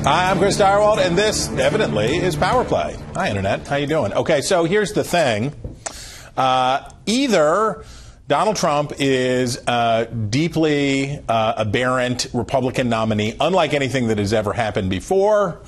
Hi, I'm Chris Direwald, and this, evidently, is Power Play. Hi, Internet. How you doing? Okay, so here's the thing. Either Donald Trump is a deeply aberrant Republican nominee, unlike anything that has ever happened before,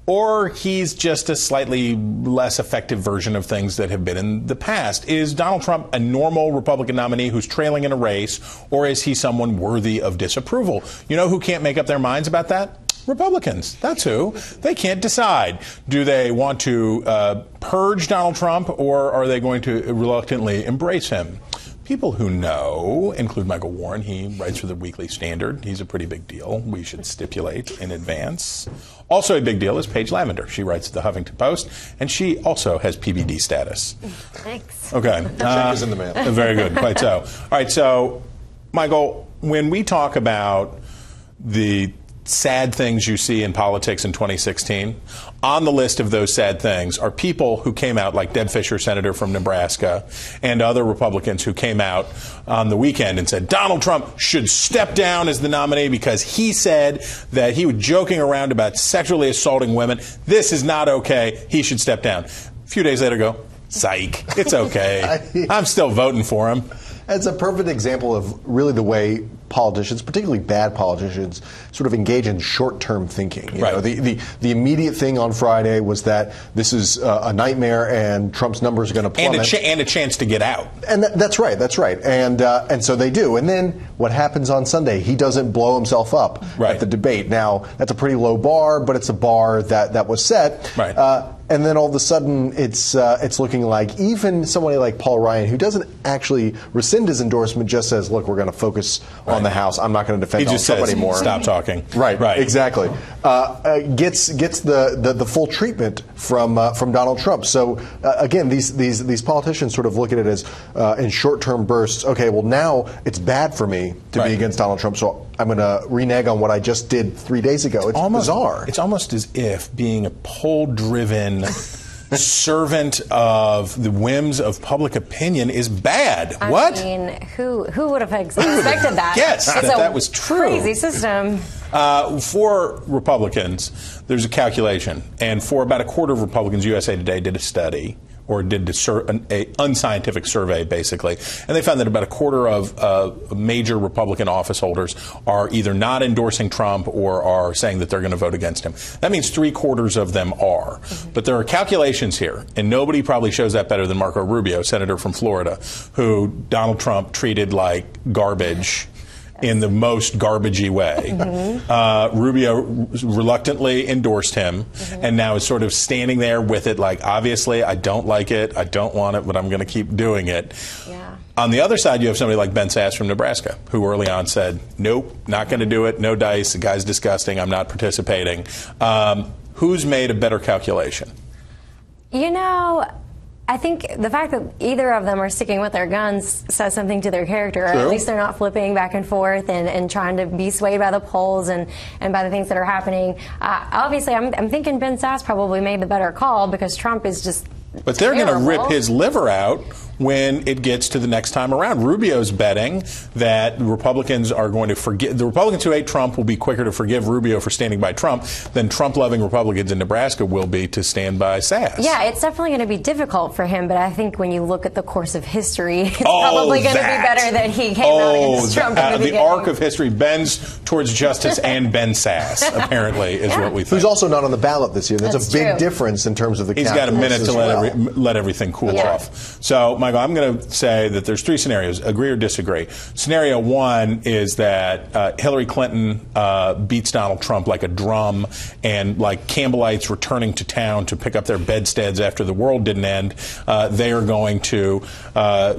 or he's just a slightly less effective version of things that have been in the past. Is Donald Trump a normal Republican nominee who's trailing in a race, or is he someone worthy of disapproval? You know who can't make up their minds about that? Republicans. That's who. They can't decide. Do they want to purge Donald Trump, or are they going to reluctantly embrace him? People who know include Michael Warren. He writes for the Weekly Standard. He's a pretty big deal. We should stipulate in advance. Also a big deal is Paige Lavender. She writes at the Huffington Post, and she also has PBD status. Thanks. Okay. Check is in the mail. Very good. Quite so. All right. So, Michael, when we talk about the sad things you see in politics in 2016, on the list of those sad things are people who came out, like Deb Fischer, senator from Nebraska, and other Republicans who came out on the weekend and said Donald Trump should step down as the nominee because he said that he was joking around about sexually assaulting women. This is not okay. He should step down. A few days later, go, psych, it's okay. I'm still voting for him. It's a perfect example of really the way politicians, particularly bad politicians, sort of engage in short-term thinking. You know, the immediate thing on Friday was that this is a nightmare and Trump's numbers are going to plummet. And a chance to get out. And that's right. And so they do. And then what happens on Sunday? He doesn't blow himself up at the debate. Now, that's a pretty low bar, but it's a bar that was set. Right. And then all of a sudden, it's looking like even somebody like Paul Ryan, who doesn't actually rescind his endorsement, just says, "Look, we're going to focus on the House. I'm not going to defend Donald Trump anymore." Stop talking. Right. Exactly. Gets the full treatment from Donald Trump. So again, these politicians sort of look at it as in short-term bursts. Okay, well now it's bad for me to be against Donald Trump, so I'm going to renege on what I just did 3 days ago. It's bizarre. It's almost as if being a poll-driven servant of the whims of public opinion is bad. I mean, who would have expected that? Yes, that was true. Crazy system. For Republicans, there's a calculation, and for about a quarter of Republicans, USA Today did a study, or did an unscientific survey, basically. And they found that about a quarter of major Republican office holders are either not endorsing Trump or are saying that they're going to vote against him. That means 3/4 of them are. But there are calculations here, and nobody probably shows that better than Marco Rubio, senator from Florida, who Donald Trump treated like garbage in the most garbagey way. Rubio reluctantly endorsed him, and now is sort of standing there with it like, obviously, I don't like it, I don't want it, but I'm going to keep doing it. Yeah. On the other side, you have somebody like Ben Sasse from Nebraska, who early on said, nope, not going to do it, no dice, the guy's disgusting, I'm not participating. Who's made a better calculation? You know, I think the fact that either of them are sticking with their guns says something to their character. Or at least they're not flipping back and forth and trying to be swayed by the polls and by the things that are happening. Obviously, I'm thinking Ben Sasse probably made the better call because Trump is just But they're going to rip his liver out when it gets to the next time around. Rubio's betting that the Republicans are going to forgive. The Republicans who hate Trump will be quicker to forgive Rubio for standing by Trump than Trump-loving Republicans in Nebraska will be to stand by Sasse. Yeah, it's definitely going to be difficult for him, but I think when you look at the course of history, it's probably going to be better that he came out against Trump. The arc of history bends towards justice and Ben Sasse, apparently, is what we think. Who's also not on the ballot this year. That's a big true. difference in terms of the He's got a minute to let everything cool off. So, Michael, I'm going to say that there's 3 scenarios, agree or disagree. Scenario 1 is that Hillary Clinton beats Donald Trump like a drum, and like Campbellites returning to town to pick up their bedsteads after the world didn't end, they are going to, a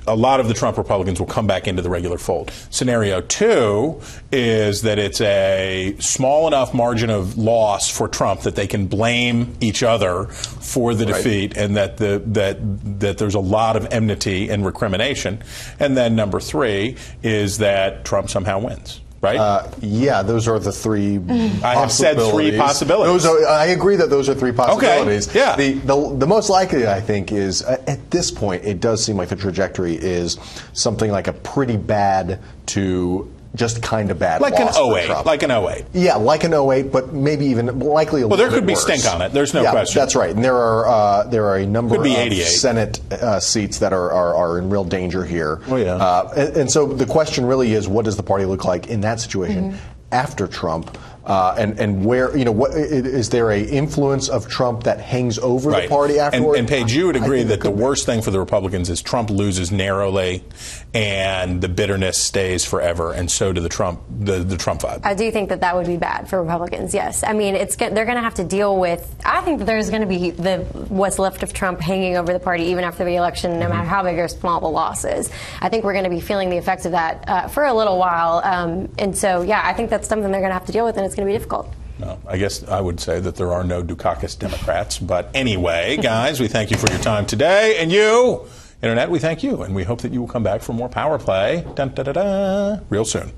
lot of the Trump Republicans will come back into the regular fold. Scenario 2 is that it's a small enough margin of loss for Trump that they can blame each other for the defeat, and that there's a lot of enmity and recrimination. And then number 3 is that Trump somehow wins. Right? Yeah, those are the 3 possibilities. I have said 3 possibilities. I agree that those are 3 possibilities. Okay, yeah. The most likely, I think, is at this point, it does seem like the trajectory is something like a pretty bad to just kind of bad. Like an loss for 08. Trump. Like an 08. Yeah, like an 08, but maybe even likely a little bit Well, there could be worse. stink on it. There's no question. That's right. And there are a number of 88. Senate seats that are in real danger here. Oh, yeah. And so the question really is, what does the party look like in that situation after Trump? And where, what is there a influence of Trump that hangs over the party afterward? And Paige, you would agree that the worst thing for the Republicans is Trump loses narrowly, and the bitterness stays forever, and so do the Trump vibe. I do think that would be bad for Republicans. Yes, I mean they're going to have to deal with. I think that there's going to be what's left of Trump hanging over the party even after the election, no matter how big or small the loss is. I think we're going to be feeling the effects of that for a little while, and so yeah, I think that's something they're going to have to deal with, and it's going to be difficult. No, I guess I would say that there are no Dukakis Democrats. But anyway, guys, we thank you for your time today. And you, Internet, we thank you. And we hope that you will come back for more Power Play real soon.